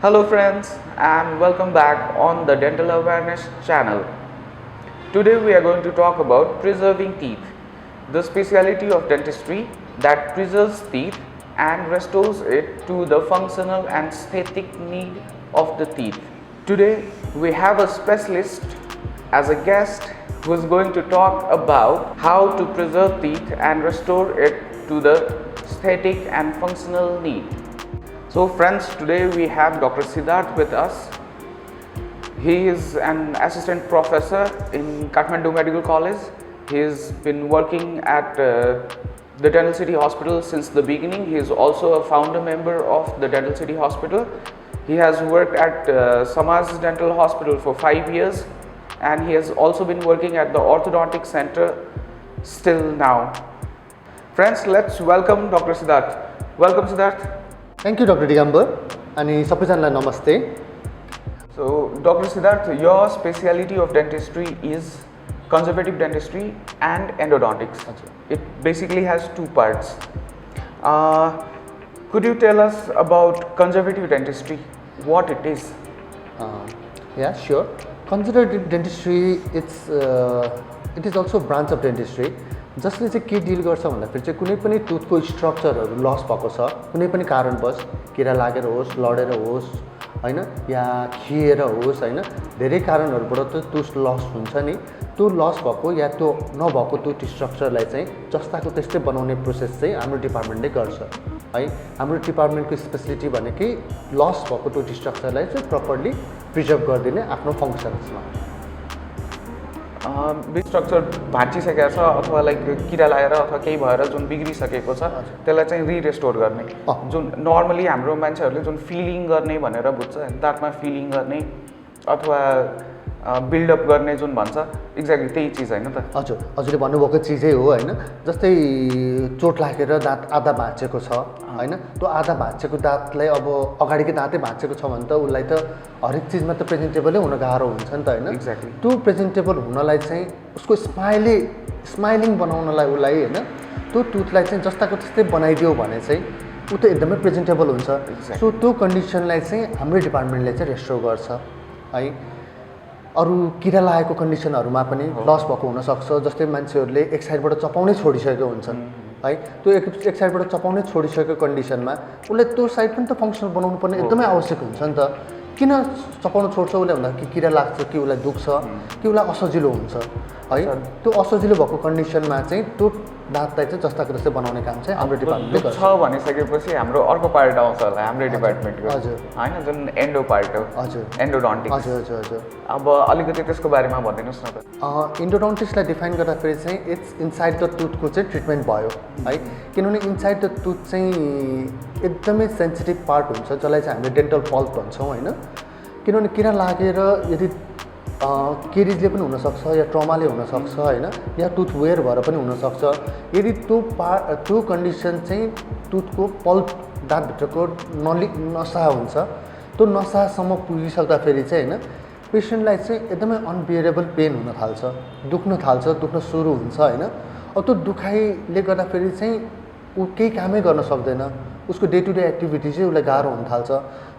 Hello friends and welcome back on the Dental Awareness channel. Today we are going to talk about preserving teeth, the specialty of dentistry that preserves teeth and restores it to the functional and aesthetic need of the teeth. Today we have a specialist as a guest who is going to talk about how to preserve teeth and restore it to the aesthetic and functional need. So friends, today we have Dr. Siddharth with us. He is an assistant professor in Kathmandu Medical College. He has been working at the Dental City Hospital since the beginning. He is also a founder member of the Dental City Hospital. He has worked at Samaj Dental Hospital for 5 years and he has also been working at the Orthodontic Center still now. Friends, let's welcome Dr. Siddharth. Welcome Siddharth. Thank you, Dr. Digambar. अनि सबैजनालाई नमस्ते. So, Dr. Siddharth, your specialty of dentistry is conservative dentistry and endodontics. It basically has two parts. Could you tell us about conservative dentistry, what it is? Yeah, sure. Conservative dentistry, it is also a branch of dentistry. जसले चाहिँ के deal गर्छ भन्दाखेरि चाहिँ कुनै पनि टुथको स्ट्रक्चरहरू loss भएको छ, कुनै पनि कारणवश किरा लागेर होस्, लडेर होस्, हैन, या खिएर होस्, हैन, धेरै कारणहरूबाट त्यो टुथ लस हुन्छ नि. त्यो लस भएको या त्यो नभएको टुथ स्ट्रक्चरलाई चाहिँ जस्ताको त्यस्तै बनाउने प्रोसेस चाहिँ हाम्रो डिपार्टमेन्टले गर्छ. है, हाम्रो डिपार्टमेन्टको स्पेसिलिटी भनेकै लस भएको टुथ स्ट्रक्चरलाई चाहिँ प्रपरली प्रिजर्भ गरिदिने आफ्नो फङ्सन्समा. स्ट्रक्चर भाँचिसकेको छ अथवा लाइक किरा लागेर अथवा केही भएर जुन बिग्रिसकेको छ त्यसलाई चाहिँ रिरेस्टोर गर्ने, जुन नर्मली हाम्रो मान्छेहरूले जुन फिलिङ गर्ने भनेर बुझ्छ, दाँतमा फिलिङ गर्ने अथवा बिल्डअप गर्ने जुन भन्छ, एक्ज्याक्टली त्यही चिज होइन त? हजुर, हजुरले भन्नुभएको चिजै हो. होइन, जस्तै चोट लागेर दाँत आधा भाँचेको छ, होइन, त्यो आधा भाँचेको दाँतलाई अब अगाडिकै दाँतै भाँचेको छ भने त उसलाई त हरेक चिजमा त प्रेजेन्टेबलै हुन गाह्रो हुन्छ नि त. होइन, एक्ज्याक्टली त्यो प्रेजेन्टेबल हुनलाई चाहिँ उसको स्माइलिङ बनाउनलाई उसलाई, होइन, त्यो टुथलाई चाहिँ जस्ताको त्यस्तै बनाइदियो भने चाहिँ ऊ त एकदमै प्रेजेन्टेबल हुन्छ. सो त्यो कन्डिसनलाई चाहिँ हाम्रो डिपार्टमेन्टले चाहिँ रेस्टोर गर्छ. है, अरू किरा लागेको कन्डिसनहरूमा पनि लस भएको हुनसक्छ. जस्तै मान्छेहरूले एक साइडबाट चपाउनै छोडिसकेको हुन्छन्, है, त्यो एक साइडबाट चपाउनै छोडिसकेको कन्डिसनमा उसले त्यो साइड पनि त फङ्सनल बनाउनु पर्ने एकदमै आवश्यक हुन्छ नि त. किन चपाउनु छोड्छ उसले भन्दा कि किरा लाग्छ कि उसलाई दुख्छ कि उसलाई असजिलो हुन्छ. है, त्यो असजिलो भएको कन्डिसनमा चाहिँ त्यो दाँतलाई चाहिँ जस्ताको जस्तै बनाउने काम चाहिँ हाम्रो डिपार्टमेन्टले गर्छ. भनिसकेपछि हाम्रो अर्को पार्ट आउँछ होला हाम्रो डिपार्टमेन्टको, हजुर, होइन, जुन एन्डो पार्ट हो. हजुर, एन्डोडन्टिक्स. हजुर, हजुर, हजुर. अब अलिकति त्यसको बारेमा भनिदिनुहोस् न त. इन्डोडन्टिक्सलाई डिफाइन गर्दाखेरि चाहिँ इट्स इनसाइड द टुथको चाहिँ ट्रिटमेन्ट भयो. है, किनभने इनसाइड द टुथ चाहिँ एकदमै सेन्सिटिभ पार्ट हुन्छ जसलाई चाहिँ हामीले डेन्टल पल्प भन्छौँ. होइन, किनभने किरा लागेर यदि केरिजले पनि हुनसक्छ या ट्रमाले हुनसक्छ, होइन, या टुथ वेयर भएर पनि हुनसक्छ. यदि त्यो कन्डिसन चाहिँ टुथको पल्प दाँतभित्रको नसा हुन्छ, त्यो नसासम्म पुगिसक्दाखेरि चाहिँ, होइन, पेसेन्टलाई चाहिँ एकदमै अनबियरेबल पेन हुन थाल्छ, दुख्न सुरु हुन्छ. होइन, अब त्यो दुखाइले गर्दाखेरि चाहिँ ऊ केही कामै गर्न सक्दैन, उसको डे टु डे एक्टिभिटी चाहिँ उसलाई गाह्रो हुन थाल्छ.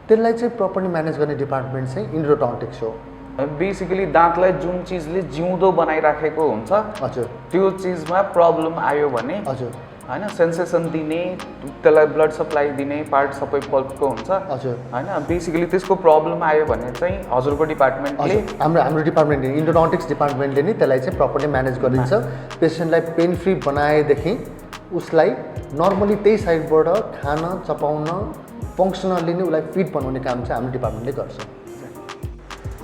त्यसलाई चाहिँ प्रपरली म्यानेज गर्ने डिपार्टमेन्ट चाहिँ इन्डोडन्टिक्स हो. बेसिकली दाँतलाई जुन चिजले जिउँदो बनाइराखेको हुन्छ, हजुर, त्यो चिजमा प्रब्लम आयो भने, हजुर, होइन, सेन्सेसन दिने, त्यसलाई ब्लड सप्लाई दिने पार्ट सबै पल्पको हुन्छ. हजुर, होइन, बेसिकली त्यसको प्रब्लम आयो भने चाहिँ हजुरको डिपार्टमेन्टले, हाम्रो डिपार्टमेन्टले, इन्डोडन्टिक्स डिपार्टमेन्टले नै त्यसलाई चाहिँ प्रपरली म्यानेज गरिदिन्छ. पेसेन्टलाई पेन फ्री बनाएदेखि उसलाई नर्मली त्यही साइडबाट खान, चपाउन, फङ्सनल्ली नै उसलाई फिट बनाउने काम चाहिँ हाम्रो डिपार्टमेन्टले गर्छ.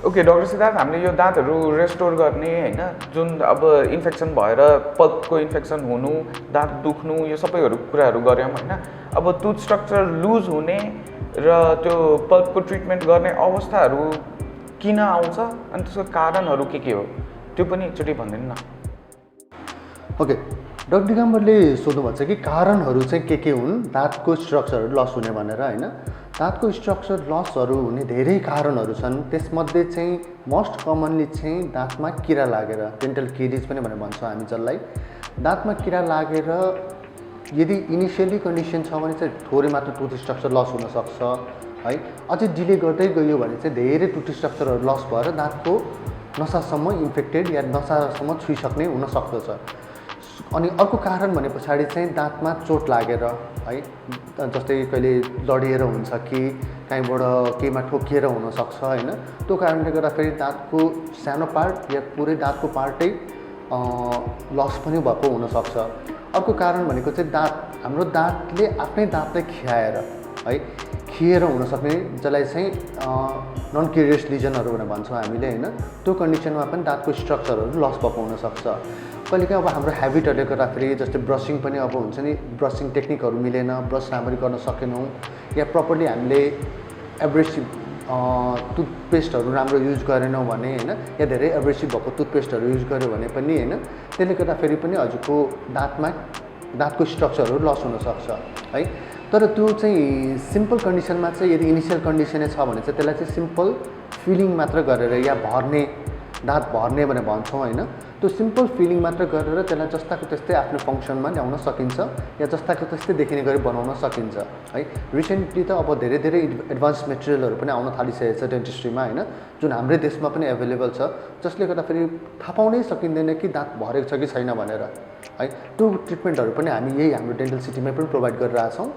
ओके डक्टर सिद्धार्थ, हामीले यो दाँतहरू रेस्टोर गर्ने, होइन, जुन अब इन्फेक्सन भएर पल्पको इन्फेक्सन हुनु, दाँत दुख्नु, यो सबैहरू कुराहरू गऱ्यौँ. होइन, अब टुथ स्ट्रक्चर लुज हुने र त्यो पल्पको ट्रिटमेन्ट गर्ने अवस्थाहरू किन आउँछ अनि त्यसको कारणहरू के हो त्यो पनि एकचोटि भनिदिनु न. ओके, डक्टर दिगम्बरले सोध्नुभएको छ कि कारणहरू चाहिँ के हुन् दाँतको स्ट्रक्चरहरू लस हुने भनेर. होइन, दाँतको स्ट्रक्चर लसहरू हुने धेरै कारणहरू छन्. त्यसमध्ये चाहिँ मोस्ट कमनली चाहिँ दाँतमा किरा लागेर, डेन्टल केरिज पनि भनेर भन्छौँ हामी जसलाई. दाँतमा किरा लागेर यदि इनिसियली कन्डिसन छ भने चाहिँ थोरै मात्र टुथ स्ट्रक्चर लस हुनसक्छ, है अझै डिले गर्दै गयो भने चाहिँ धेरै टुथ स्ट्रक्चरहरू लस भएर दाँतको नसासम्म इन्फेक्टेड या नसासम्म छुइसक्ने हुन सक्दछ। अनि अर्को कारण भने पछाडि चाहिँ दाँतमा चोट लागेर है जस्तै कहिले लडिएर हुन्छ कि कहीँबाट केहीमा ठोकिएर हुनसक्छ होइन। त्यो कारणले गर्दाखेरि दाँतको सानो पार्ट या पुरै दाँतको पार्टै लस पनि भएको हुनसक्छ। अर्को कारण भनेको चाहिँ हाम्रो दाँतले आफ्नै दाँतलाई खिएर हुनसक्ने जसलाई चाहिँ नन क्युरियस लिजनहरू भनेर भन्छौँ हामीले होइन। त्यो कन्डिसनमा पनि दाँतको स्ट्रक्चरहरू लस भएको हुनसक्छ। कहिलेकाहीँ अब हाम्रो हेबिटहरूले गर्दाखेरि जस्तै ब्रसिङ पनि अब हुन्छ नि, ब्रसिङ टेक्निकहरू मिलेन, ब्रस राम्ररी गर्न सकेनौँ या प्रपरली हामीले एब्रेसिभ टुथपेस्टहरू राम्रो युज गरेनौँ भने होइन, या धेरै एब्रेसिभ भएको टुथपेस्टहरू युज गर्यो भने पनि होइन, त्यसले गर्दाखेरि पनि हजुरको दाँतको स्ट्रक्चरहरू लस हुनसक्छ है। तर त्यो चाहिँ सिम्पल कन्डिसनमा चाहिँ यदि इनिसियल कन्डिसनै छ भने चाहिँ त्यसलाई चाहिँ सिम्पल फिलिङ मात्र गरेर या दाँत भर्ने भनेर भन्छौँ होइन। त्यो सिम्पल फिलिङ मात्र गरेर त्यसलाई जस्ताको त्यस्तै आफ्नो फङ्सनमा ल्याउन सकिन्छ या जस्ताको त्यस्तै देखिने गरी बनाउन सकिन्छ है। रिसेन्टली त अब धेरै एडभान्स मेटेरियलहरू पनि आउन थालिसकेको छ डेन्टिस्ट्रीमा होइन, जुन हाम्रै देशमा पनि एभाइलेबल छ, जसले गर्दाखेरि थाहा पाउनै सकिँदैन कि दाँत भरेको छ कि छैन भनेर है। त्यो ट्रिटमेन्टहरू पनि हामी यही हाम्रो डेन्टल सिटीमै पनि प्रोभाइड गरिरहेछौँ।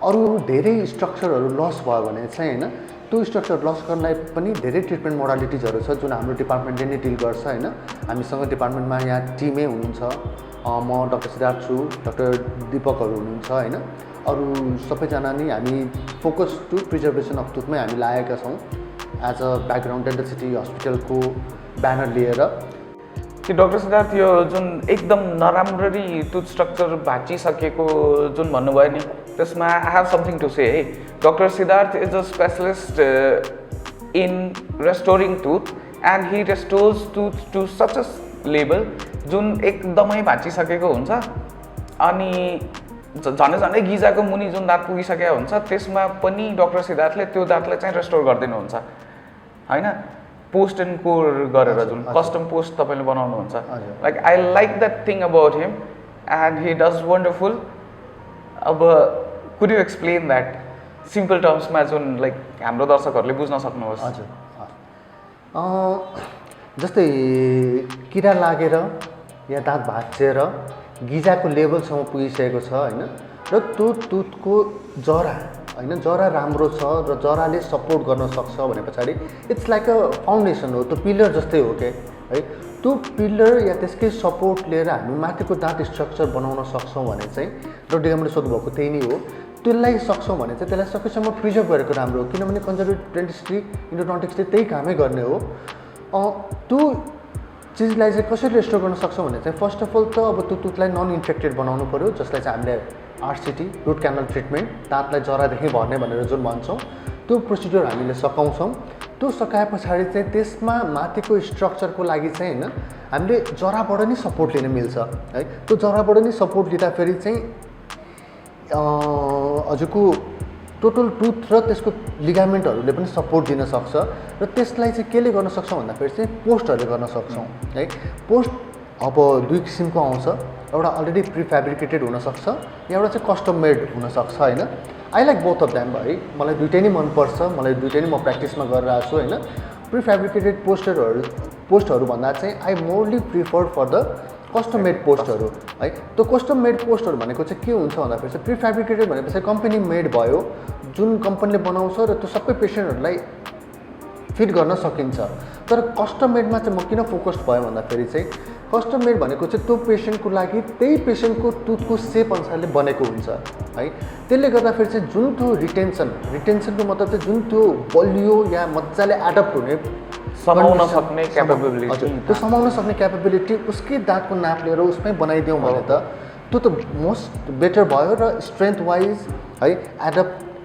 अरू धेरै स्ट्रक्चरहरू लस भयो भने चाहिँ होइन, त्यो स्ट्रक्चर लस गर्नलाई पनि धेरै ट्रिटमेन्ट मोडालिटिजहरू छ जुन हाम्रो डिपार्टमेन्टले नै डिल गर्छ होइन। हामीसँग डिपार्टमेन्टमा यहाँ टिमै हुनुहुन्छ, म डाक्टर सिद्धार्थ छु, डाक्टर दीपकहरू हुनुहुन्छ होइन। अरू सबैजना नै हामी फोकस टु प्रिजर्भेसन अफ टुथमै हामी लागेका छौँ as a background dental city हस्पिटलको ब्यानर लिएर। कि डाक्टर सिद्धार्थ यो जुन एकदम नराम्ररी टुथ स्ट्रक्चर भाँचिसकेको जुन भन्नुभयो नि, त्यसमा I have something to say है। Doctor Siddharth is a specialist in restoring tooth and he restores tooth to such a level जुन एकदमै भाँचिसकेको हुन्छ अनि झन्डै गिजाको मुनि जुन दाँत पुगिसकेको हुन्छ त्यसमा पनि डाक्टर सिद्धार्थले त्यो दाँतलाई चाहिँ रेस्टोर गरिदिनुहुन्छ होइन, पोस्ट एन्ड कोर गरेर जुन कस्टम पोस्ट तपाईँले बनाउनुहुन्छ। Like I like that thing about him and he does wonderful. अब could you explain that simple टर्म्समा जुन लाइक हाम्रो दर्शकहरूले बुझ्न सक्नुहोस्। हजुर, जस्तै किरा लागेर या दाँत भाँचिएर गिजाको लेभलसम्म पुगिसकेको छ होइन, र त्यो टुथको जरा राम्रो छ र जराले सपोर्ट गर्न सक्छ भने पछाडि इट्स लाइक अ फाउन्डेसन हो, त्यो पिलर जस्तै हो के है। त्यो पिलर या त्यसकै सपोर्ट लिएर हामी माथिको दाँत स्ट्रक्चर बनाउन सक्छौँ भने चाहिँ, र डिगामले सोध्नुभएको त्यही नै हो, त्यसलाई सक्छौँ भने चाहिँ त्यसलाई सकेसम्म प्रिजर्भ गरेको राम्रो हो। किनभने कन्जर्भेटिभ डेन्टिस्ट्री इन्डोडोन्टिक्सले त्यही कामै गर्ने हो। त्यो चिजलाई चाहिँ कसरी रेस्टोर गर्न सक्छौँ भने चाहिँ फर्स्ट अफ अल त अब त्यो टुथलाई नन इन्फेक्टेड बनाउनु पऱ्यो, जसलाई चाहिँ हामीले आरसिटी रुट क्यानल ट्रिटमेन्ट दाँतलाई जरादेखि भर्ने भनेर जुन भन्छौँ त्यो प्रोसिड्युर हामीले सकाउँछौँ। त्यो सकाए पछाडि चाहिँ त्यसमा माथिको स्ट्रक्चरको लागि चाहिँ होइन हामीले जराबाट नै सपोर्ट लिन मिल्छ है। त्यो जराबाट नै सपोर्ट लिँदाखेरि चाहिँ हजुरको टोटल टुथ र त्यसको लिगामेन्टहरूले पनि सपोर्ट दिन सक्छ र त्यसलाई चाहिँ केले गर्न सक्छौँ भन्दाखेरि चाहिँ पोस्टहरूले गर्न सक्छौँ है। पोस्ट अब दुई किसिमको आउँछ, एउटा अलरेडी प्रिफ्याब्रिकेटेड हुनसक्छ, एउटा चाहिँ कस्टम मेड हुनसक्छ होइन। I like both of them है, मलाई दुइटै नै मनपर्छ, मलाई दुइटै नै म प्र्याक्टिसमा गरिरहेको छु होइन। प्रिफ्याब्रिकेटेड पोस्टहरू भन्दा चाहिँ I morally prefer for the custom made पोस्टहरू है। त्यो कस्टम मेड पोस्टहरू भनेको चाहिँ के हुन्छ भन्दाखेरि चाहिँ प्रिफ्याब्रिकेटेड भनेपछि कम्पनी मेड भयो, जुन कम्पनीले बनाउँछ र त्यो सबै पेसेन्टहरूलाई फिट गर्न सकिन्छ। तर कस्टम मेडमा चाहिँ म किन फोकस्ड भयो भन्दाखेरि चाहिँ कस्टम मेड भनेको चाहिँ त्यो पेसेन्टको लागि त्यही पेसेन्टको टुथको सेप अनुसारले बनेको हुन्छ है। त्यसले गर्दाखेरि चाहिँ जुन त्यो रिटेन्सनको मतलब चाहिँ जुन त्यो बलियो या मजाले एडप्ट हुने समाउन सक्ने क्यापेबिलिटी, त्यो समाउन सक्ने क्यापेबिलिटी उसकै दाँतको नाप लिएर उसमै बनाइदिउँ भने त त्यो त मोस्ट बेटर भयो र स्ट्रेन्थ वाइज है,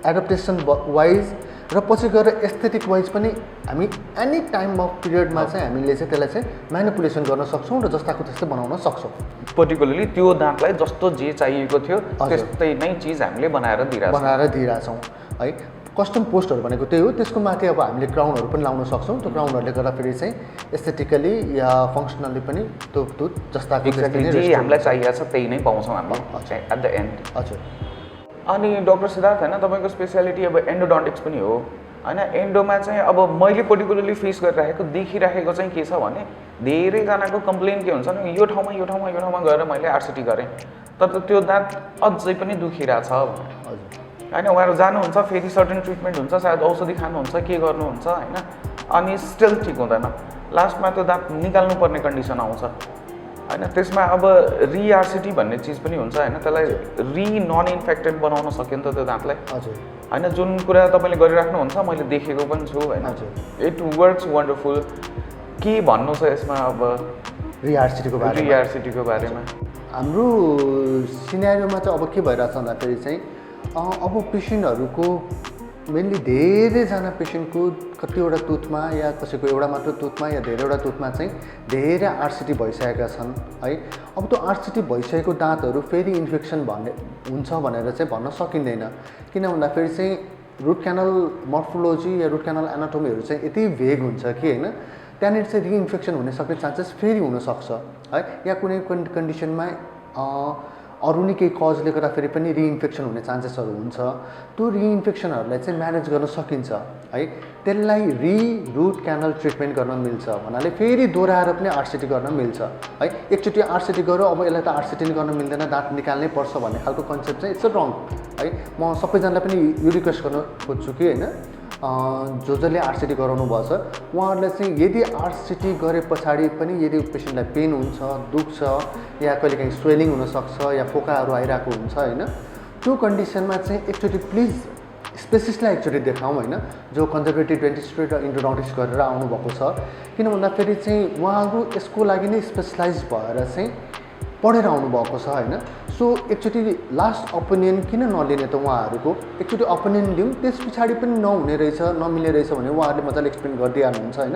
एडप्टेसन वाइज र पछि गएर एस्थेटिक वाइज पनि हामी एनी टाइम अफ पिरियडमा चाहिँ हामीले चाहिँ त्यसलाई चाहिँ म्यानिपुलेसन गर्न सक्छौँ र जस्ताको त्यस्तै बनाउन सक्छौँ। पर्टिकुलरली त्यो दाँतलाई जस्तो जे चाहिएको थियो त्यस्तै नै चिज हामीले बनाएर दिइरहेछौँ है। कस्टम पोस्टहरू भनेको त्यही हो, त्यसको माथि अब हामीले क्राउनहरू पनि लाउन सक्छौँ। त्यो क्राउनहरूले गर्दाखेरि चाहिँ एस्थेटिकली या फङ्सनली पनि त्यो टुथ जस्ताको जे हामीलाई चाहिएको छ त्यही नै पाउँछौँ हामीले एट द एन्ड। हजुर, अनि डाक्टर सिद्धार्थ होइन तपाईँको स्पेसियालिटी अब एन्डोडन्टिक्स पनि हो होइन एन्डोमा चाहिँ अब मैले पर्टिकुलरली फेस गरिराखेको देखिराखेको चाहिँ के छ भने धेरैजनाको कम्प्लेन के हुन्छ भने यो ठाउँमा गएर मैले आरसिटी गरेँ तर त्यो दाँत अझै पनि दुखिरहेछ हजुर होइन उहाँहरू जानुहुन्छ फेरि सर्टेन ट्रिटमेन्ट हुन्छ सायद औषधि खानुहुन्छ के गर्नुहुन्छ होइन अनि स्टिल ठिक हुँदैन लास्टमा त्यो दाँत निकाल्नु पर्ने कन्डिसन आउँछ होइन त्यसमा अब रिआरसिटी भन्ने चिज पनि हुन्छ होइन त्यसलाई रि नन इन्फेक्टेड बनाउन सक्यो नि त त्यो दाँतलाई हजुर होइन जुन कुरा तपाईँले गरिराख्नुहुन्छ मैले देखेको पनि छु होइन इट वर्क्स वन्डरफुल के भन्नु छ यसमा अब रिआरसिटीको बारेमा हाम्रो सिनेरियोमा चाहिँ अब के भइरहेछ भन्दाखेरि चाहिँ अब पेसेन्टहरूको मेनली धेरैजना पेसेन्टको कतिवटा टुथमा या कसैको एउटा मात्र टुथमा या धेरैवटा टुथमा चाहिँ धेरै आरसिटी भइसकेका छन् है अब त्यो आरसिटी भइसकेको दाँतहरू फेरि इन्फेक्सन हुन्छ भनेर चाहिँ भन्न सकिँदैन किन भन्दाखेरि चाहिँ रुट क्यानल मर्फोलोजी या रुट क्यानल एनाटोमीहरू चाहिँ यति भेग हुन्छ कि होइन त्यहाँनिर चाहिँ रिइन्फेक्सन हुन सक्ने चान्सेस फेरि हुनसक्छ है या कुनै कन्डिसनमा अरू नै केही कजले गर्दाखेरि पनि रिइन्फेक्सन हुने चान्सेसहरू हुन्छ त्यो रिइन्फेक्सनहरूलाई चाहिँ म्यानेज गर्न सकिन्छ है त्यसलाई रुट क्यानल ट्रिटमेन्ट गर्न मिल्छ भन्नाले फेरि दोहोऱ्याएर पनि आरसिटी गर्न मिल्छ है एकचोटि आरसिटी गऱ्यो अब यसलाई त आरसिटी गर्न मिल्दैन दाँत निकाल्नै पर्छ भन्ने खालको कन्सेप्ट चाहिँ इट्स रङ है म सबैजनालाई पनि यो रिक्वेस्ट गर्न खोज्छु कि होइन जसले आरसिटी गराउनु भएछ उहाँहरूलाई चाहिँ यदि आरसिटी गरे पछाडि पनि यदि पेसेन्टलाई पेन हुन्छ दुख्छ या कहिलेकाहीँ स्वेलिङ हुनसक्छ या फोकाहरू आइरहेको हुन्छ होइन त्यो कन्डिसनमा चाहिँ एकचोटि प्लिज स्पेसिस्टलाई एकचोटि देखाउँ होइन जो कन्जर्भेटिभ डेन्टिस्ट्री र इन्डोडन्टिक्स गरेर आउनुभएको छ किन भन्दाखेरि चाहिँ उहाँहरू यसको लागि नै स्पेसलाइज भएर चाहिँ पढेर आउनुभएको छ होइन सो एकचोटि लास्ट ओपिनियन किन नलिने त उहाँहरूको एकचोटि ओपिनियन लिउँ त्यस पछाडि पनि नहुने रहेछ नमिल्ने रहेछ भने उहाँहरूले मजाले एक्सप्लेन गरिदिइहाल्नुहुन्छ होइन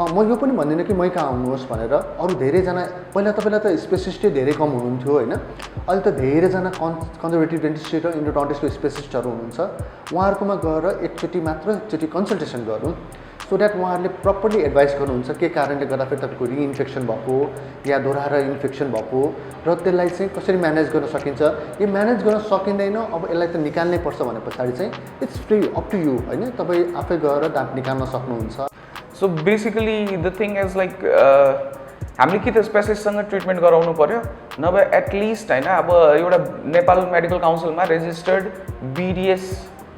म यो पनि भन्दिनँ कि मै कहाँ आउनुहोस् भनेर अरू धेरैजना पहिला त स्पेसिस्टै धेरै कम हुनुहुन्थ्यो होइन अहिले त धेरैजना कन्जर्भेटिभ डेन्टिस्ट्री र इन्डोडन्टिक्सको स्पेसिस्टहरू हुनुहुन्छ उहाँहरूकोमा गएर एकचोटि कन्सल्टेसन गरौँ सो द्याट उहाँहरूले प्रपरली एडभाइस गर्नुहुन्छ के कारणले गर्दाखेरि तपाईँको रिइन्फेक्सन भएको या दोहोऱ्याएर इन्फेक्सन भएको र त्यसलाई चाहिँ कसरी म्यानेज गर्न सकिन्छ यो म्यानेज गर्न सकिँदैन अब यसलाई त निकाल्नै पर्छ भने पछाडि चाहिँ it's free up to you होइन तपाईँ आफै गएर दाँत निकाल्न सक्नुहुन्छ so basically the thing is like हामीले कि त स्पेसिस्टसँग ट्रिटमेन्ट गराउनु पर्यो नभए एटलिस्ट होइन अब एउटा नेपाल मेडिकल काउन्सिलमा रेजिस्टर्ड बिडिएस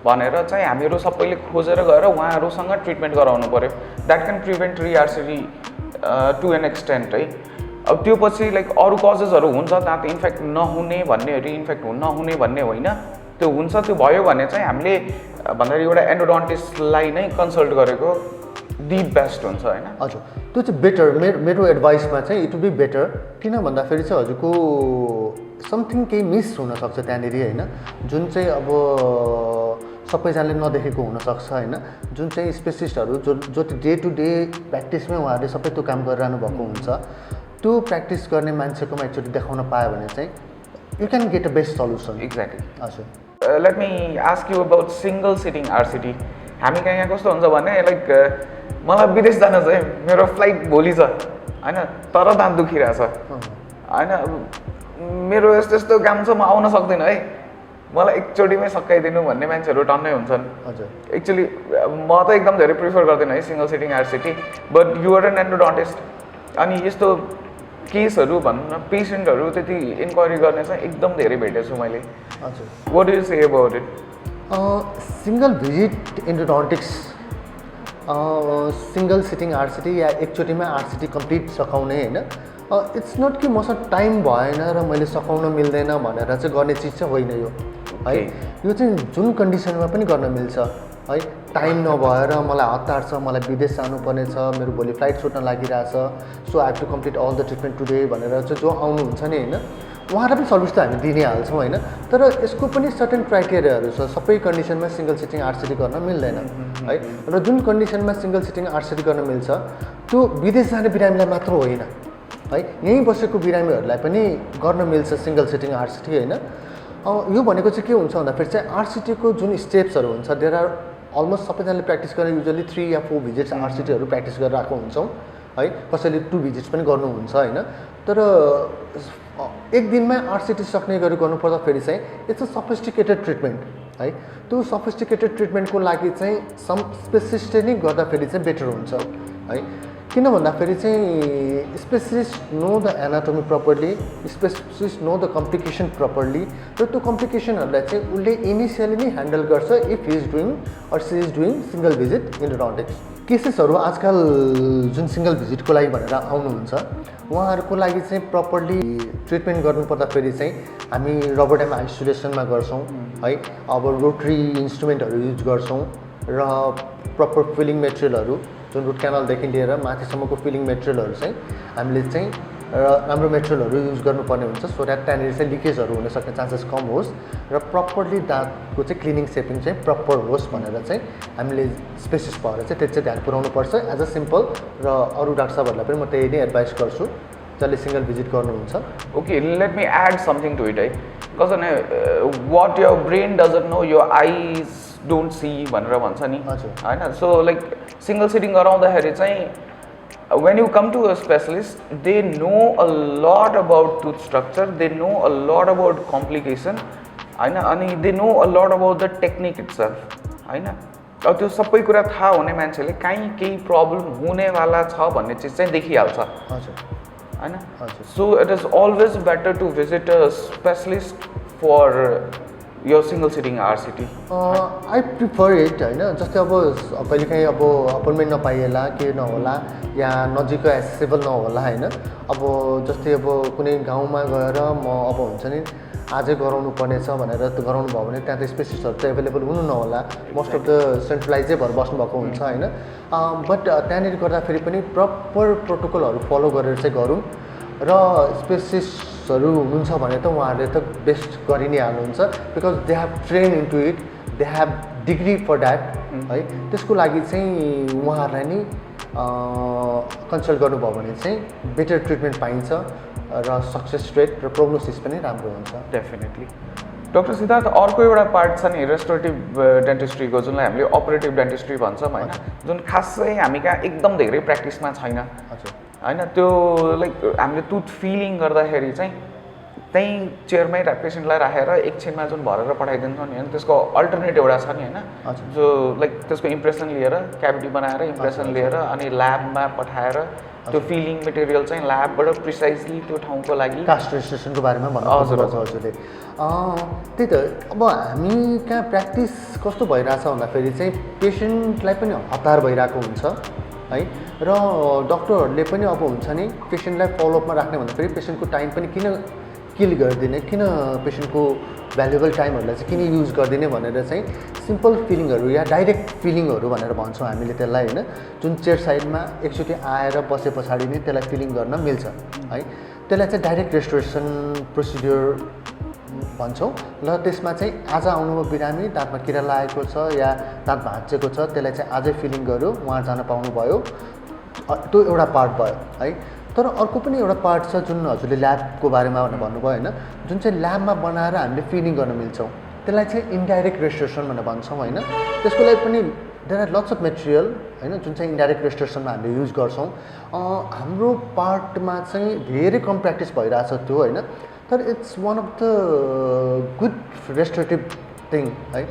भनेर चाहिँ हामीहरू सबैले खोजेर गएर उहाँहरूसँग ट्रिटमेन्ट गराउनु पर्यो that can prevent re RCT to an extent है अब त्यो पछि लाइक अरू कजेसहरू हुन्छ दाँत इन्फेक्ट नहुने भन्ने रिइन्फेक्ट नहुने भन्ने होइन त्यो हुन्छ त्यो भयो भने चाहिँ हामीले भन्दाखेरि एउटा एन्डोडन्टिस्टलाई नै कन्सल्ट गरेको दि बेस्ट हुन्छ होइन हजुर त्यो चाहिँ बेटर मेरो एडभाइसमा चाहिँ इट विल बी बेटर किन भन्दाखेरि चाहिँ हजुरको समथिङ केही मिस हुनसक्छ त्यहाँनिर होइन जुन चाहिँ अब सबैजनाले नदेखेको हुनसक्छ होइन जुन चाहिँ स्पेसिस्टहरू जो डे टु डे प्र्याक्टिसमै उहाँहरूले सबै त्यो काम गरिरहनु भएको हुन्छ त्यो प्र्याक्टिस गर्ने मान्छेकोमा एकचोटि देखाउन पायो भने चाहिँ you can get a best solution exactly हजुर let me ask you about single sitting RCT हामी कहाँ यहाँ कस्तो हुन्छ भने लाइक मलाई विदेश जान चाहिँ मेरो फ्लाइट भोलि छ होइन तर दाँत दुखिरहेछ होइन मेरो यस्तो काम छ म आउन सक्दिनँ है मलाई एकचोटिमै सकाइदिनु भन्ने मान्छेहरू टन्नै हुन्छन् हजुर एक्चुली म त एकदम धेरै प्रिफर गर्दिनँ है single sitting RCT but you're an endodontist अनि यस्तो केसहरू भनौँ न पेसेन्टहरू त्यति इन्क्वायरी गर्ने चाहिँ एकदम धेरै भेटेको छु मैले हजुर what do you say about it single visit endodontics single sitting RCT या एकचोटिमा आरसिटी कम्प्लिट सकाउने होइन इट्स नट कि मसँग टाइम भएन र मैले सकाउन मिल्दैन भनेर चाहिँ गर्ने चिज चाहिँ होइन यो है यो चाहिँ जुन कन्डिसनमा पनि गर्न मिल्छ है टाइम नभएर मलाई हतार छ मलाई विदेश जानुपर्ने छ मेरो भोलि फ्लाइट छुट्न लागिरहेछ so I have to complete all the treatment today भनेर चाहिँ जो आउनुहुन्छ नि होइन उहाँलाई पनि सर्भिस त हामी दिइ नै हाल्छौँ होइन तर यसको पनि सर्टेन क्राइटेरियाहरू छ सबै कन्डिसनमा सिङ्गल सिटिङ आरसिटी गर्न मिल्दैन है र जुन कन्डिसनमा सिङ्गल सिटिङ आरसिटी गर्न मिल्छ त्यो विदेश जाने बिरामीलाई मात्र होइन है यहीँ बसेको बिरामीहरूलाई पनि गर्न मिल्छ सिङ्गल सिटिङ आरसिटी होइन यो भनेको चाहिँ के हुन्छ भन्दाखेरि चाहिँ आरसिटीको जुन स्टेप्सहरू हुन्छ देयर आर अलमोस्ट सबैजनाले प्र्याक्टिस गरेर युजली 3 या 4 भिजिट्स आरसिटीहरू प्र्याक्टिस गरेर आएको हुन्छौँ है कसैले 2 भिजिट्स पनि गर्नुहुन्छ होइन तर एक दिनमै आरसिटी सक्ने गरी गर्नुपर्दाखेरि चाहिँ इट्स अ सफिस्टिकेटेड ट्रिटमेन्ट है। त्यो सफिस्टिकेटेड ट्रिटमेन्टको लागि चाहिँ सम स्पेसिस्टले नै गर्दाखेरि चाहिँ बेटर हुन्छ है। किन भन्दाखेरि चाहिँ specialist know the anatomy properly, specialist know the complication properly, र त्यो कम्प्लिकेसनहरूलाई चाहिँ उसले इनिसियली नै ह्यान्डल गर्छ if he is doing or she is doing single visit endodontics. केसेसहरू आजकल जुन सिङ्गल भिजिटको लागि भनेर आउनुहुन्छ उहाँहरूको लागि चाहिँ प्रपरली ट्रिटमेन्ट गर्नुपर्दाखेरि चाहिँ हामी रबर ड्याम आइसोलेसनमा गर्छौँ है। अब रोटरी इन्स्ट्रुमेन्टहरू युज गर्छौँ र प्रपर फिलिङ मेटेरियलहरू जुन रुट क्यानलदेखि लिएर माथिसम्मको फिलिङ मेटेरियलहरू चाहिँ हामीले चाहिँ राम्रो मेटेरियलहरू युज गर्नुपर्ने हुन्छ सो द्याट त्यहाँनिर चाहिँ लिकेजहरू हुन सक्ने चान्सेस कम होस् र प्रपरली दाँतको चाहिँ क्लिनिङ सेपिङ चाहिँ प्रपर होस् भनेर चाहिँ हामीले स्पेसिस्ट भएर चाहिँ त्यो चाहिँ ध्यान पुऱ्याउनु पर्छ एज अ सिम्पल। र अरू डाक्टर साहबहरूलाई पनि म त्यही नै एडभाइस गर्छु जसले सिङ्गल भिजिट गर्नुहुन्छ। Okay, let me add something to it है। कसैले what your brain doesn't know your eyes don't see भनेर भन्छ नि होइन। सो लाइक सिङ्गल सिटिङ गराउँदाखेरि चाहिँ when you come to a specialist, they know a lot about tooth structure, they know a lot about complication हैन, अनि they know a lot about the technique itself हैन। अब त्यो सबै कुरा थाहा हुने मान्छेले काहीँ केही प्रब्लम हुनेवाला छ भन्ने चिज चाहिँ देखिहाल्छ हैन। So it is always better to visit a specialist for यो single sitting RCT. I prefer it होइन। जस्तै अब कहिलेकाहीँ अब अपोइन्टमेन्ट नपाइएला के नहोला या नजिकै एसेसेबल नहोला होइन। अब जस्तै अब कुनै गाउँमा गएर म अब हुन्छ नि आजै गराउनु पर्नेछ भनेर त्यो गराउनु भयो भने त्यहाँ त स्पेसिस्टहरू चाहिँ एभाइलेबल हुनु नहोला, मोस्ट अफ द सेन्ट्रलाइजै भएर बस्नुभएको हुन्छ होइन। बट त्यहाँनिर गर्दाखेरि पनि प्रपर प्रोटोकलहरू फलो गरेर चाहिँ गरौँ र स्पेसिस्टहरू हुनुहुन्छ भने त उहाँहरूले त बेस्ट गरि नै हाल्नुहुन्छ because they have trained into it, they have degree for that है। त्यसको लागि चाहिँ उहाँहरूलाई नै कन्सल्ट गर्नुभयो भने चाहिँ बेटर ट्रिटमेन्ट पाइन्छ र सक्सेस रेट र प्रोग्नोसिस पनि राम्रो हुन्छ। डेफिनेटली। डक्टर सिद्धार्थ, अर्को एउटा पार्ट छ नि रेस्टोरेटिभ डेन्टिस्ट्रीको जुनलाई हामीले अपरेटिभ डेन्टिस्ट्री भन्छौँ होइन, जुन खासै हामी कहाँ एकदम धेरै प्र्याक्टिसमा छैन होइन। त्यो लाइक हामीले टुथ फिलिङ गर्दाखेरि चाहिँ त्यहीँ चेयरमै पेसेन्टलाई राखेर एकछिनमा जुन भरेर पठाइदिन्छौँ नि होइन, त्यसको अल्टरनेट एउटा छ नि होइन, जो लाइक त्यसको इम्प्रेसन लिएर क्याभिटी बनाएर इम्प्रेसन लिएर अनि ल्याबमा पठाएर त्यो फिलिङ मेटेरियल चाहिँ ल्याबबाट प्रिसाइजली त्यो ठाउँको लागि कास्ट्रेसनको बारेमा भन्नुहुन्छ हजुरले। त्यही त अब हामी कहाँ प्र्याक्टिस कस्तो भइरहेछ भन्दाखेरि चाहिँ पेसेन्टलाई पनि हतार भइरहेको हुन्छ है र डक्टरहरूले पनि अब हुन्छ नि पेसेन्टलाई फलोअपमा राख्ने भन्दाखेरि पेसेन्टको टाइम पनि किन किल गरिदिने, किन पेसेन्टको भ्यालुएबल टाइमहरूलाई चाहिँ किन युज गरिदिने भनेर चाहिँ सिम्पल फिलिङहरू या डाइरेक्ट फिलिङहरू भनेर भन्छौँ हामीले त्यसलाई होइन। जुन चेयर साइडमा एकचोटि आएर बसे पछाडि नै त्यसलाई फिलिङ गर्न मिल्छ है। त्यसलाई चाहिँ डाइरेक्ट रेस्टोरेसन प्रोसिड्युर भन्छौँ र त्यसमा चाहिँ आज आउनुभयो बिरामी, दाँतमा किरा लागेको छ या दाँत भाँचेको छ, त्यसलाई चाहिँ आजै फिलिङ गर्यो, उहाँ जान पाउनुभयो, त्यो एउटा पार्ट भयो है। तर अर्को पनि एउटा पार्ट छ जुन हजुरले ल्याबको बारेमा भनेर भन्नुभयो होइन, जुन चाहिँ ल्याबमा बनाएर हामीले फिलिङ गर्न मिल्छौँ त्यसलाई चाहिँ इन्डाइरेक्ट रेस्टोरेसन भनेर भन्छौँ होइन। त्यसको लागि पनि there are lots of material होइन जुन चाहिँ इन्डाइरेक्ट रेस्टोरेसनमा हामीले युज गर्छौँ। हाम्रो पार्टमा चाहिँ धेरै कम प्र्याक्टिस भइरहेछ त्यो होइन, तर it's one of the good restorative thing है,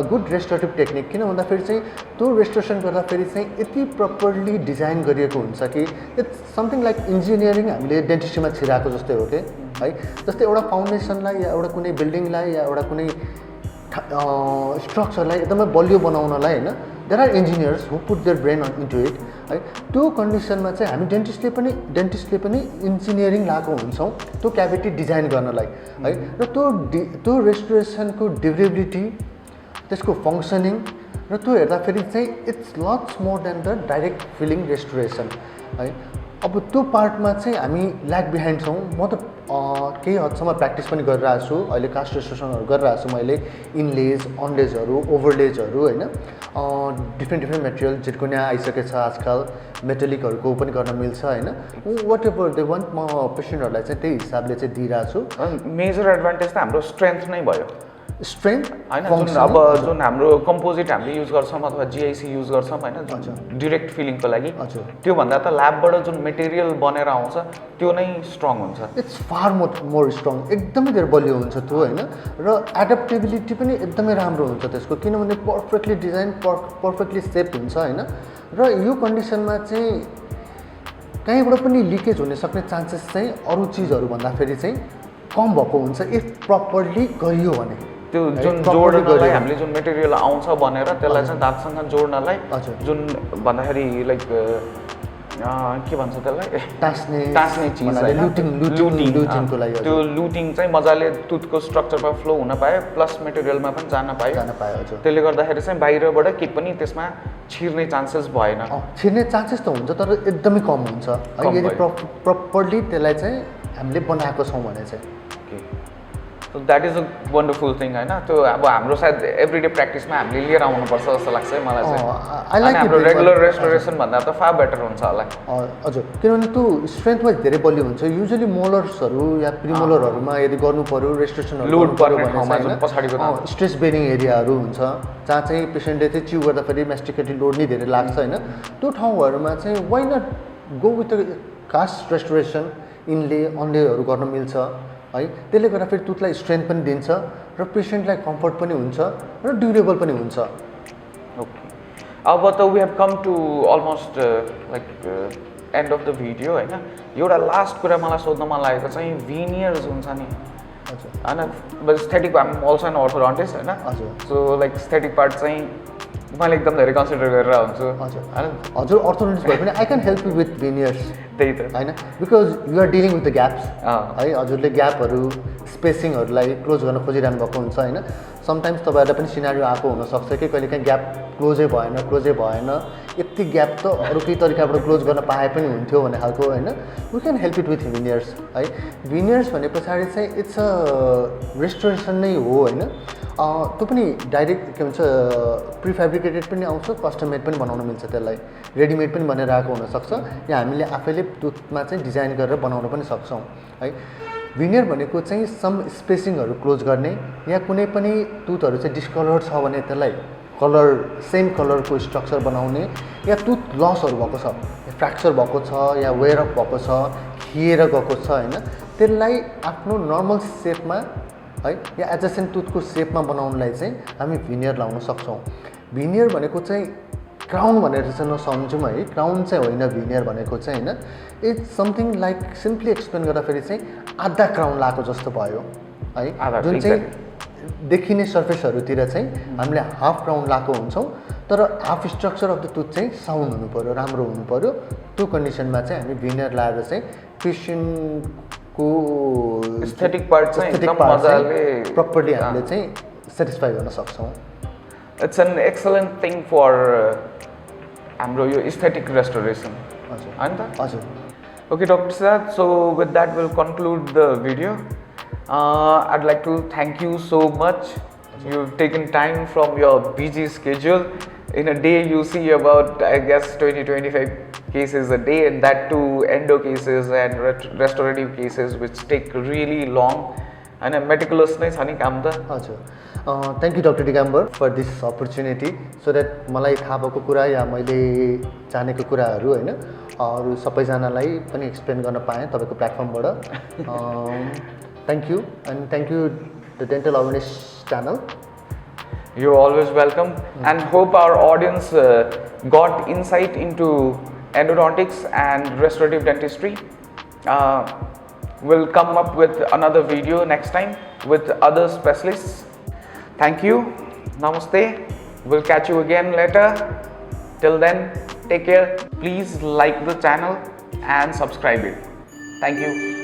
गुड रेस्टोरेटिभ टेक्निक। किन भन्दाखेरि चाहिँ त्यो रेस्टोरेसन गर्दाखेरि चाहिँ यति प्रपरली डिजाइन गरिएको हुन्छ कि इट्स समथिङ लाइक इन्जिनियरिङ हामीले डेन्टिस्ट्रीमा छिराएको जस्तै हो कि है। जस्तै एउटा फाउन्डेसनलाई या एउटा कुनै बिल्डिङलाई या एउटा कुनै स्ट्रक्चरलाई एकदमै बलियो बनाउनलाई होइन, there are engineers who put their brain into it है। त्यो कन्डिसनमा चाहिँ हामी डेन्टिस्टले पनि इन्जिनियरिङ लगाएको हुन्छौँ त्यो क्याभिटी डिजाइन गर्नलाई है। र त्यो रेस्टोरेसनको ड्युरेबिलिटी, त्यसको फङ्सनिङ र त्यो हेर्दाखेरि चाहिँ it's lots more than the direct filling restoration है। अब त्यो पार्टमा चाहिँ हामी ल्याग बिहाइन्ड छौँ। म त केही हदसम्म प्र्याक्टिस पनि गरिरहेको छु, अहिले कास्ट रेस्टोरेसनहरू गरिरहेको छु मैले, इनलेज, अनलेजहरू, ओभरलेजहरू होइन, डिफ्रेन्ट मेटेरियल जिर्कोनिया आइसकेको छ आजकल, मेटेलिकहरूको पनि गर्न मिल्छ होइन। वाट एभर दे वान्ट म पेसेन्टहरूलाई चाहिँ त्यही हिसाबले चाहिँ दिइरहेको छु। मेजर एडभान्टेज त हाम्रो स्ट्रेन्थ नै भयो स्ट्रेन्थ हैन जुन अब जुन हाम्रो कम्पोजिट हामीले युज गर्छौँ अथवा जिआइसी युज गर्छौँ हैन जुन डाइरेक्ट फिलिङको लागि त्यो भन्दा त ल्याबबाट जुन मटेरियल बनेर आउँछ त्यो नै स्ट्रङ हुन्छ इट्स फार मोर स्ट्रङ एकदमै धेरै बलियो हुन्छ त्यो हैन र एडप्टेबिलिटी पनि एकदमै राम्रो हुन्छ त्यसको किनभने पर्फेक्टली डिजाइन पर्फेक्टली सेप हुन्छ हैन र यो कन्डिसनमा चाहिँ कहीँबाट पनि लिकेज हुन सक्ने चान्सेस चाहिँ अरू चिजहरू भन्दाखेरि चाहिँ कम भएको हुन्छ इफ प्रपरली गरियो भने त्यो जुन जोड्नलाई हामीले जुन मटेरियल आउँछ भनेर त्यसलाई चाहिँ दागसँग जोड्नलाई जुन भन्दाखेरि लाइक के भन्छ त्यसलाई टास्ने चिज लुटिङको लागि त्यो लुटिङ चाहिँ मजाले टुथको स्ट्रक्चरमा फ्लो हुन पायो प्लस मटेरियलमा पनि जान पायो त्यसले गर्दाखेरि चाहिँ बाहिरबाट केही पनि त्यसमा छिर्ने चान्सेस भएन छिर्ने चान्सेस त हुन्छ तर एकदमै कम हुन्छ यदि प्रपरली त्यसलाई चाहिँ हामीले बनाएको छौँ भने चाहिँ So that is a wonderful thing हैन त्यो अब हाम्रो सायद एभ्रीडे प्र्याक्टिसमा हामीले लिएर आउनुपर्छ जस्तो लाग्छ है मलाई चाहिँ हाम्रो रेगुलर रेस्टोरेसन भन्दा त फार बेटर हुन्छ होला हजुर किनभने त्यो स्ट्रेन्थ वाइज धेरै बलियो हुन्छ युजली मोलर्सहरू या प्रिमोलरहरूमा यदि गर्नु पर्यो रेस्ट्रिक्सनहरू लोड पर्ने ठाउँमा जुन पछाडिको स्ट्रेस बेरिङ एरियाहरू हुन्छ जहाँ चाहिँ पेसेन्टले चाहिँ च्यु गर्दाखेरि मेस्टिकेटली लोड नै धेरै लाग्छ हैन त्यो ठाउँहरूमा चाहिँ why not go with cast restoration inlay अनलेहरू गर्न मिल्छ है त्यसले गर्दा फेरि टुथलाई स्ट्रेन्थ पनि दिन्छ र पेसेन्टलाई कम्फर्ट पनि हुन्छ र ड्युरेबल पनि हुन्छ ओके अब त we have come to almost like end of the video हैन एउटा लास्ट कुरा मलाई सोध्न मन लागेको चाहिँ भिनियर्स हुन्छ नि हजुर हैन एस्थेटिक आम अल्सो एन अर्थोडन्टिस्ट हैन हजुर सो लाइक एस्थेटिक पार्ट चाहिँ मैले एकदम धेरै कन्सिडर गरेर हुन्छु हजुर अर्थोडन्टिस्ट भए पनि I can help you with veneers त्यही त हैन because you are dealing with the gaps है हजुरले ग्यापहरू स्पेसिङहरूलाई क्लोज गर्न खोजिरहनु भएको हुन्छ हैन समटाइम्स तपाईँहरूलाई पनि सिनारियो आएको हुनसक्छ कि कहिलेकाहीँ ग्याप क्लोजै भएन यति ग्याप त अरू केही तरिकाबाट क्लोज गर्न पाए पनि हुन्थ्यो भन्ने खालको होइन we can help it with veneers है भिनियर्स भने पछाडि चाहिँ इट्स अ रेस्टोरेसन नै हो होइन त्यो पनि डाइरेक्ट के भन्छ प्रिफेब्रिकेटेड पनि आउँछ कस्टम मेड पनि बनाउन मिल्छ त्यसलाई रेडिमेड पनि बनेर आएको हुनसक्छ या हामीले आफैले टुथमा चाहिँ डिजाइन गरेर बनाउन पनि सक्छौँ है भिनियर भनेको चाहिँ सम स्पेसिङहरू क्लोज गर्ने या कुनै पनि टुथहरू चाहिँ डिस्कलर छ भने त्यसलाई कलर सेम कलरको स्ट्रक्चर बनाउने या टुथ लसहरू भएको छ फ्र्याक्चर भएको छ या वेयर अफ भएको छ खिएर गएको छ होइन त्यसलाई आफ्नो नर्मल सेपमा है या एडजसेन्ट टुथको सेपमा बनाउनलाई चाहिँ हामी भिनियर लाउन सक्छौँ भिनियर भनेको चाहिँ क्राउन भनेर चाहिँ नसम्झौँ है क्राउन चाहिँ होइन भिनियर भनेको चाहिँ होइन it's something like simply explain गर्दाखेरि चाहिँ आधा क्राउन लाएको जस्तो भयो है जुन चाहिँ देखिने सर्फेसहरूतिर चाहिँ हामीले हाफ क्राउन लाएको हुन्छौँ तर हाफ स्ट्रक्चर अफ द टुथ चाहिँ साउन्ड हुनु पऱ्यो राम्रो हुनु पऱ्यो त्यो कन्डिसनमा चाहिँ हामी भिनियर लाएर चाहिँ पेसेन्टको एस्थेटिक पार्ट चाहिँ एकदम मजाले प्रपरली हामीले चाहिँ सेटिस्फाई गर्न सक्छौँ it's an excellent thing for हाम्रो यो एस्थेटिक रेस्टोरेसन होइन त हजुर Okay, Dr. Siddharth, so with that we'll conclude the video. I'd like to thank you so much. You've taken time from your busy schedule. In a day you see about, I guess, 20-25 cases a day, and that too endo cases and restorative cases which take really long. And meticulous नै छ नि काम त हजुर thank you doctor Digambar for this opportunity so that मलाई थाहा भएको कुरा या मैले जानेको कुराहरू होइन अरू सबैजनालाई पनि एक्सप्लेन गर्न पाएँ तपाईँको प्लेटफर्मबाट thank you and thank you the dental awareness channel You're always welcome and hope our audience got insight into endodontics and restorative dentistry. We'll come up with another video next time with other specialists. Thank you. Namaste. We'll catch you again later. Till then, take care. Please like the channel and subscribe it. Thank you.